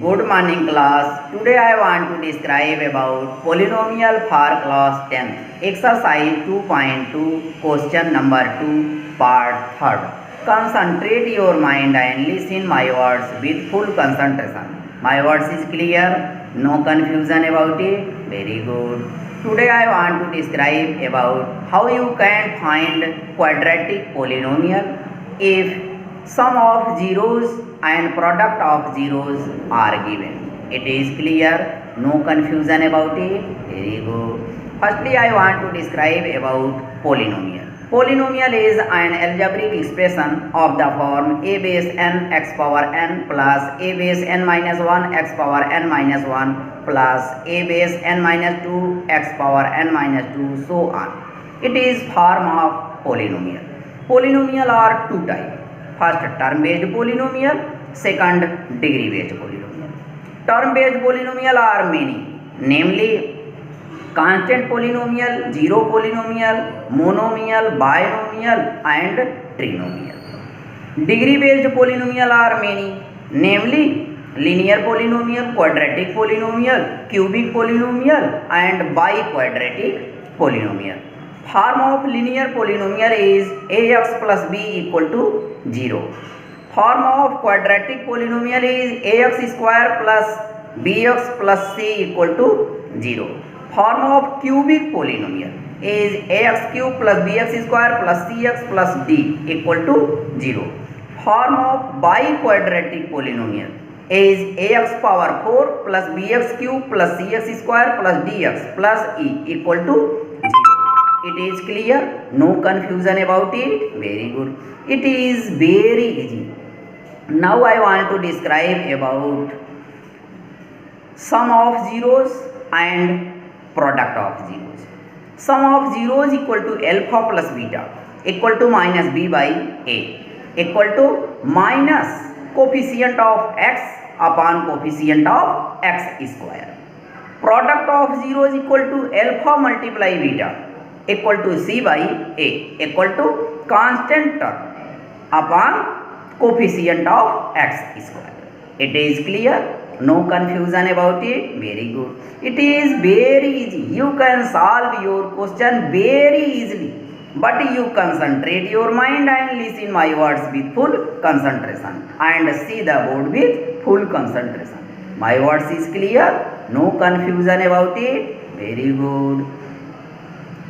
Good morning class. Today I want to describe about polynomial for class 10. Exercise 2.2 question number 2 part 3rd. Concentrate your mind and listen my words with full concentration. My words is clear? No confusion about it? Very good. Today I want to describe about how you can find quadratic polynomial if sum of zeros and product of zeros are given. It is clear? No confusion about it? Very good. Firstly, I want to describe about polynomial. Polynomial is an algebraic expression of the form a base n x power n plus a base n minus 1 x power n minus 1 plus a base n minus 2 x power n minus 2 so on. It is form of polynomial. Polynomial are two types. First, term based polynomial. Second, degree based polynomial. Term based polynomial are many, namely constant polynomial, zero polynomial, monomial, binomial and trinomial. Degree based polynomial are many, namely linear polynomial, quadratic polynomial, cubic polynomial and biquadratic polynomial. Form of linear polynomial is ax plus b equal to 0. Form of quadratic polynomial is ax square plus bx plus c equal to 0. Form of cubic polynomial is ax cube plus bx square plus cx plus d equal to 0. Form of biquadratic polynomial is ax power 4 plus bx cube plus cx square plus dx plus e equal to 0. It is clear? No confusion about it? Very good. It is very easy. Now I want to describe about sum of zeros and product of zeros. Sum of zeros equal to alpha plus beta equal to minus b by a equal to minus coefficient of x upon coefficient of x square. Product of zeros equal to alpha multiply beta equal to c by a equal to constant term upon coefficient of x square. It is clear? No confusion about it? Very good. It is very easy. You can solve your question very easily, but you concentrate your mind and listen my words with full concentration and see the board with full concentration. My words is clear? No confusion about it? Very good.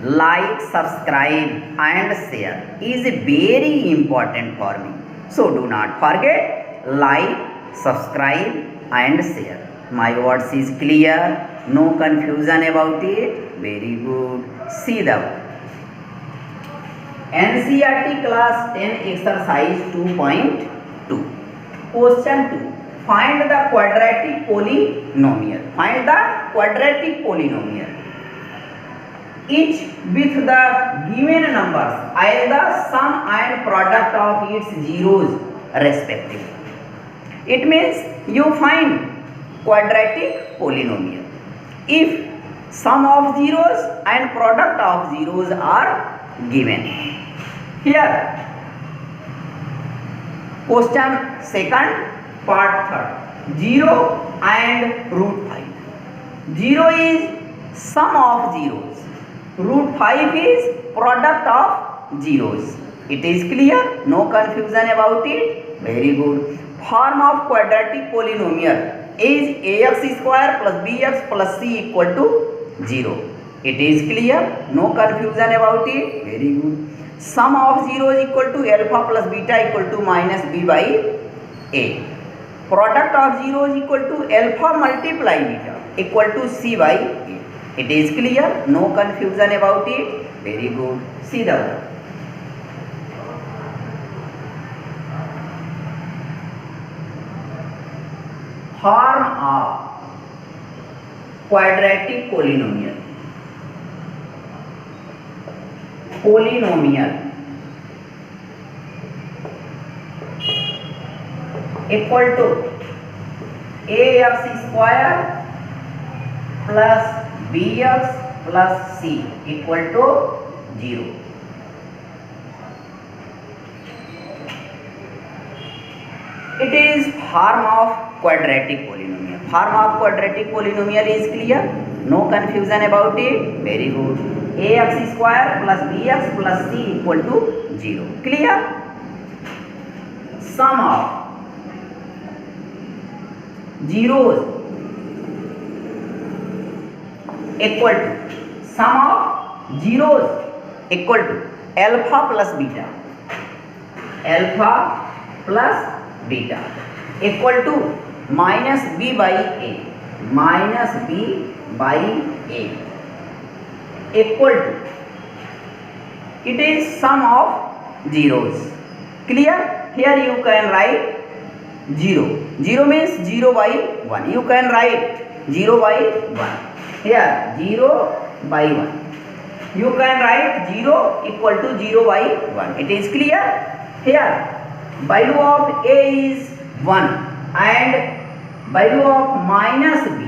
Like, subscribe and share is very important for me. So do not forget, like, subscribe and share. My words is clear? No confusion about it? Very good. See the NCERT class 10 exercise 2.2. Question 2. Find the quadratic polynomial. Find the quadratic polynomial. Each with the given numbers as the sum and product of its zeros respectively. It means you find quadratic polynomial if sum of zeros and product of zeros are given. Here question second part third, 0 and root 5. 0 is sum of zeros. Root 5 is product of zeros. It is clear? No confusion about it? Very good. Form of quadratic polynomial is ax square plus bx plus c equal to 0. It is clear? No confusion about it? Very good. Sum of zeros equal to alpha plus beta equal to minus b by a. Product of zeros equal to alpha multiply beta equal to c by a. It is clear? No confusion about it? Very good. See the word. Form of quadratic polynomial. Polynomial equal to ax square plus bx plus c equal to 0. It is form of quadratic polynomial. Form of quadratic polynomial is clear. No confusion about it. Very good. Ax square plus bx plus c equal to 0. Clear? Sum of zeros equal to sum of zeros equal to alpha plus beta. Alpha plus beta equal to minus b by a. Minus b by a equal to, it is sum of zeros. Clear? Here you can write 0. 0 means 0 by 1. You can write 0 by 1. Here 0 by 1. You can write 0 equal to 0 by 1. It is clear? Here value of a is 1 and value of minus b.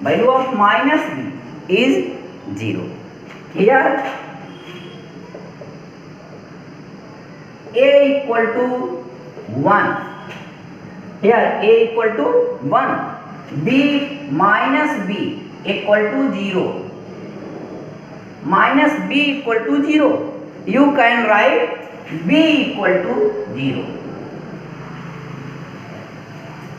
Value of minus b is 0. Here a equal to 1. Here a equal to 1. b minus b equal to 0. Minus b equal to 0. You can write b equal to 0.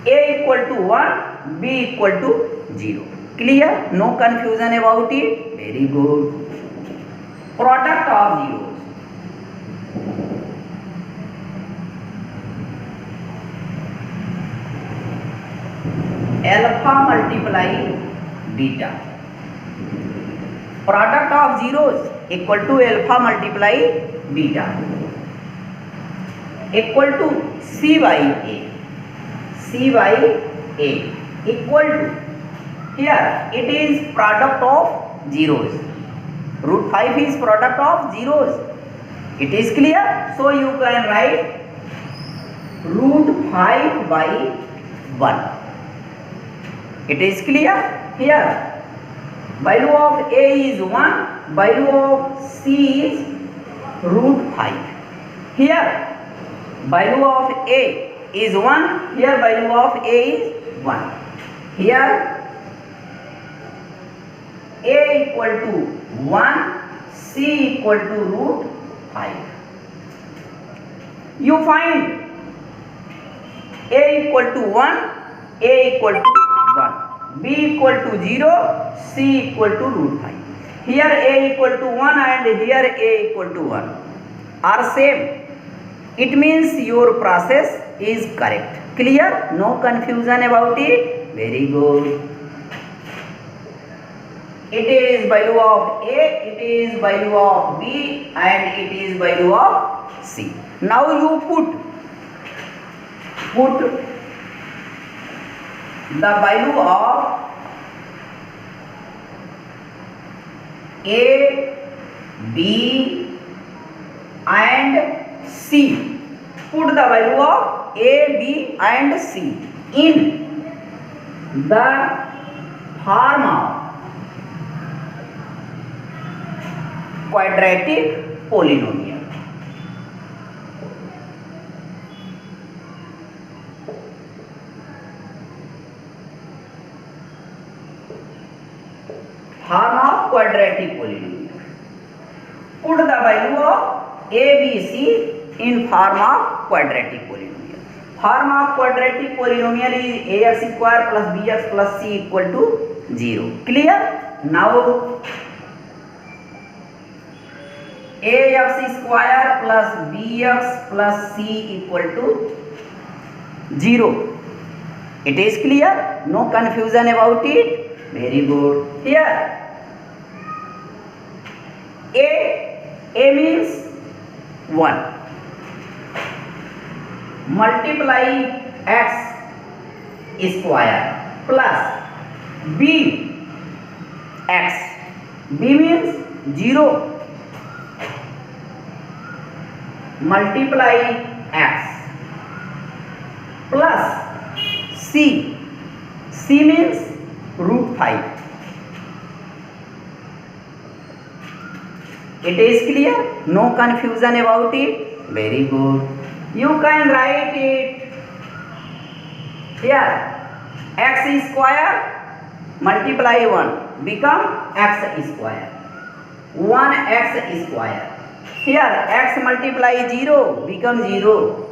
a equal to 1, b equal to 0. Clear? No confusion about it. Very good. Product of zeros. Alpha multiply beta. Product of zeros equal to alpha multiply beta equal to c by a. C by a equal to, here it is product of zeros. Root 5 is product of zeros. It is clear? So you can write root 5 by 1. It is clear? Here value of a is 1, value of c is root 5. Here value of a is 1, here value of a is 1. Here a equal to 1, c equal to root 5. You find a equal to 1, a equal to 1, b equal to 0, c equal to root 5. Here a equal to 1 and here a equal to 1 are same. It means your process is correct. Clear? No confusion about it. Very good. It is value of a, it is value of b and it is value of c. Now you put the value of a, b and c. Put the value of a, b and c in the form of quadratic polynomial. Form of quadratic polynomial. Put the value of a, b, c in form of quadratic polynomial. Form of quadratic polynomial is ax square plus bx plus c equal to 0. Clear? Now ax square plus bx plus c equal to 0. It is clear? No confusion about it? Very good. Here a means 1. Multiply x square plus b x. B means 0. Multiply x plus c. C means root 5. It is clear? No confusion about it? Very good. You can write it Here x square multiply 1 become x square, 1x square. Here x multiply 0 become 0.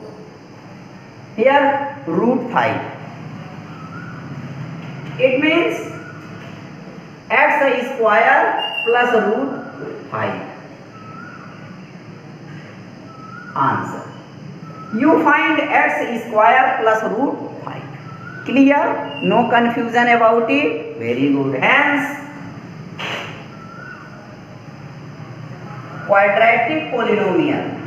Here root 5. It means x square plus root 5. Answer. You find x square plus root 5. Clear? No confusion about it? Very good. Hence, quadratic polynomial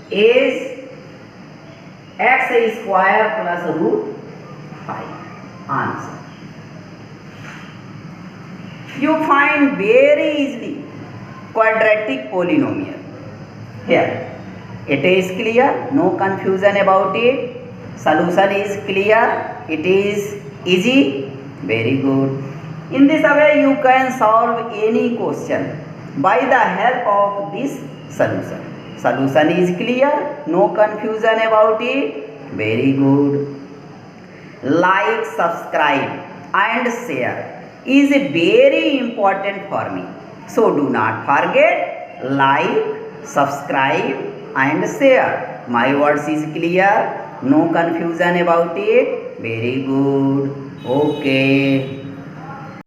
is x square plus root 5. Answer. You find very easily quadratic polynomial. Here it is clear, no confusion about it. Solution is clear, it is easy. Very good. In this way you can solve any question by the help of this solution. Solution is clear, no confusion about it. Very good. Like, subscribe and share is very important for me. So do not forget, like, subscribe and share. My words is clear, no confusion about it. Very good. Okay.